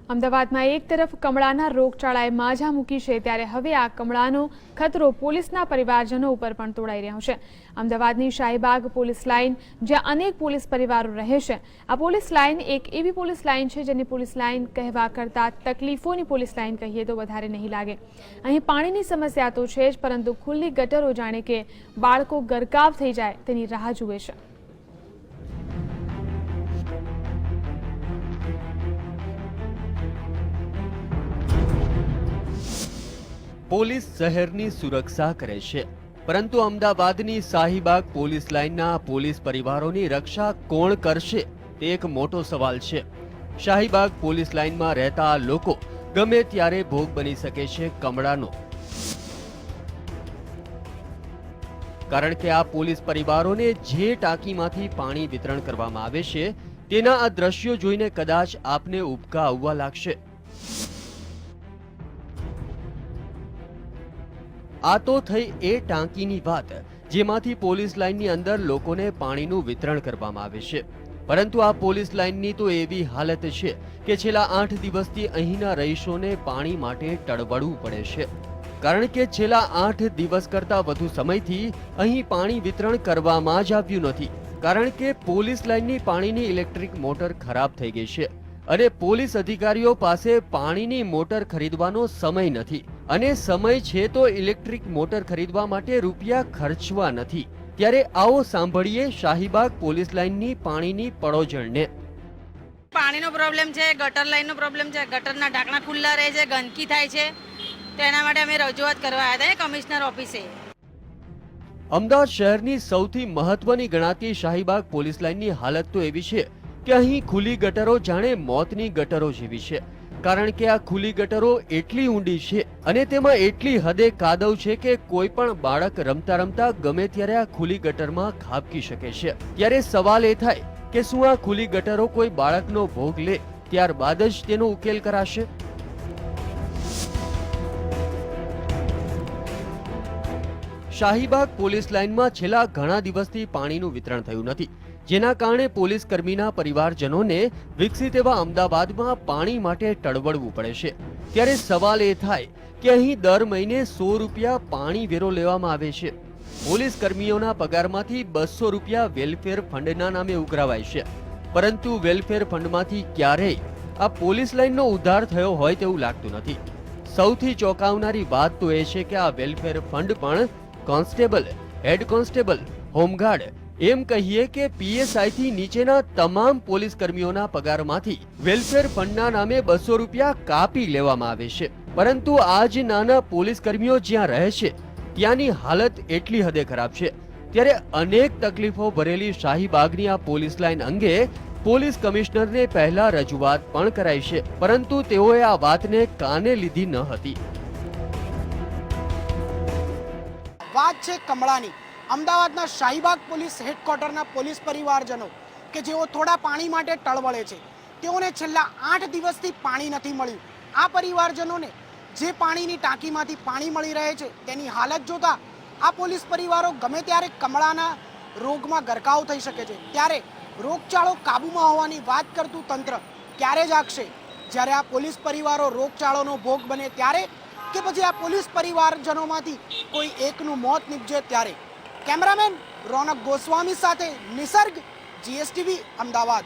અમદાવાદમાં એક તરફ કમળાના રોગચાળાએ માઝા મૂકી છે, ત્યારે હવે આ કમળાનો ખતરો પોલીસના પરિવારજનો ઉપર પણ તોડાઈ રહ્યો છે। અમદાવાદની શાહીબાગ પોલીસ લાઇન, જ્યાં અનેક પોલીસ પરિવારો રહે છે, આ પોલીસ લાઇન એક એવી પોલીસ લાઇન છે જેની પોલીસ લાઇન કહેવા કરતાં તકલીફોની પોલીસ લાઇન કહીએ તો વધારે નહીં લાગે। અહીં પાણીની સમસ્યા તો છે જ, પરંતુ ખુલ્લી ગટરો જાણે કે બાળકો ગરકાવ થઈ જાય તેની રાહ જુએ છે। પોલીસ શહેરની સુરક્ષા કરે છે, પરંતુ અમદાવાદની શાહીબાગ પોલીસ લાઇનના પોલીસ પરિવારોની રક્ષા કોણ કરશે તે એક મોટો સવાલ છે। શાહીબાગ પોલીસ લાઇનમાં રહેતા લોકો ગમે ત્યારે ભોગ બની શકે છે કમળાનો, કારણ કે આ પોલીસ પરિવારોને જે ટાંકીમાંથી પાણી વિતરણ કરવામાં આવે છે તેના આ દ્રશ્યો જોઈને કદાચ આપને ઉબકા આવવા લાગશે। આ તો થઈ એ ટાંકીની વાત જેમાંથી પોલીસ લાઇનની અંદર લોકોને પાણીનું વિતરણ કરવામાં આવે છે, પરંતુ આ પોલીસ લાઇનની તો એવી હાલત છે કે છેલ્લા 8 દિવસથી અહીંના રહીશોને પાણી માટે તડબડવું પડે છે, કારણ કે છેલ્લા 8 દિવસ કરતાં વધુ સમયથી અહીં પાણી વિતરણ કરવામાં જ આવ્યું નથી, કારણ કે પોલીસ લાઇનની પાણીની ઇલેક્ટ્રિક મોટર ખરાબ થઈ ગઈ છે અને પોલીસ અધિકારીઓ પાસે પાણીની મોટર ખરીદવાનો સમય નથી, અને સમય છે તો ઇલેક્ટ્રિક મોટર ખરીદવા માટે રૂપિયા ખર્ચવા નથી। ત્યારે આવો સાંભળીએ શાહીબાગ પોલીસ લાઇનની પાણીની પડોજણને। પાણીનો પ્રોબ્લેમ છે, ગટર લાઇનનો પ્રોબ્લેમ છે, ગટરના ઢાંકણા ખુલ્લા રહે છે, ગંદકી થાય છે, તો એના માટે અમે રજૂઆત કરવા આવ્યા હતા કમિશનર ઓફિસે। અમદાવાદ શહેરની સૌથી મહત્વની ગણાતી શાહીબાગ પોલીસ લાઇનની હાલત તો એવી છે કે અહીં ખુલ્લી ગટરો જાણે મોતની ગટરો જેવી છે, કારણ કે આ ખુલ્લી ગટરો એટલી ઊંડી છે અને તેમાં એટલી હદે કાદવ છે કે કોઈ પણ બાળક રમતા રમતા ગમે ત્યારે આ ખુલ્લી ગટરમાં ખાબકી શકે છે। ત્યારે સવાલ એ થાય કે શું આ ખુલ્લી ગટરો કોઈ બાળકનો ભોગ લે ત્યારબાદ જ તેનો ઉકેલ કરાશે? શાહીબાગ પોલીસ લાઇનમાં છેલ્લા ઘણા દિવસથી પાણીનું વિતરણ થયું નથી, જેના કારણે પોલીસ કર્મીના પરિવારજનોને વિકસિત એવા અમદાવાદમાં પાણી માટે તડબડવું પડે છે। ત્યારે સવાલ એ થાય કે અહીં દર મહિને 100 રૂપિયા પાણી વેરો લેવામાં આવે છે, પોલીસ કર્મીઓના પગારમાંથી 200 રૂપિયા વેલફેર ફંડના નામે ઉઘરાવાય છે, પરંતુ વેલફેર ફંડમાંથી ક્યારેય આ પોલીસ લાઇનનો ઉદ્ધાર થયો હોય તેવું લાગતું નથી। સૌથી ચોંકાવનારી વાત તો એ છે કે આ વેલફેર ફંડ પણ કોન્સ્ટેબલ, હેડ કોન્સ્ટેબલ, હોમગાર્ડ, એમ કહીએ કે PSI થી નીચેના તમામ પોલીસ કર્મીઓના પગારમાંથી વેલફેર ફંડના નામે 200 રૂપિયા કાપી લેવામાં આવે છે, પરંતુ આજ નાના પોલીસ કર્મીઓ જ્યાં રહે છે ત્યાંની હાલત એટલી હદે ખરાબ છે। ત્યારે અનેક તકલીફો ભરેલી શાહીબાગની આ પોલીસ લાઇન અંગે પોલીસ કમિશનરને પહેલા રજૂઆત પણ કરાઈ છે, પરંતુ તેઓએ આ વાતને કાને લીધી ન હતી। વાત છે કમળાની। અમદાવાદના શાહીબાગ પોલીસ હેડક્વાર્ટરના પોલીસ પરિવારજનો કે જેઓ થોડા પાણી માટે ટળવળે છે, તેઓને છેલ્લા 8 દિવસથી પાણી નથી મળ્યું। આ પરિવારજનોને જે પાણીની ટાંકીમાંથી પાણી મળી રહે છે તેની હાલત જોતા આ પોલીસ પરિવારો ગમે ત્યારે કમળાના રોગમાં ગરકાવ થઈ શકે છે। ત્યારે રોગચાળો કાબૂમાં હોવાની વાત કરતું તંત્ર ક્યારે જાગશે? જ્યારે આ પોલીસ પરિવારો રોગચાળોનો ભોગ બને ત્યારે, કે પછી આ પોલીસ પરિવારજનોમાંથી કોઈ એકનું મોત નીપજે ત્યારે? કેમેરામેન રોનક ગોસ્વામી સાથે નિસર્ગ, GSTV, અમદાવાદ।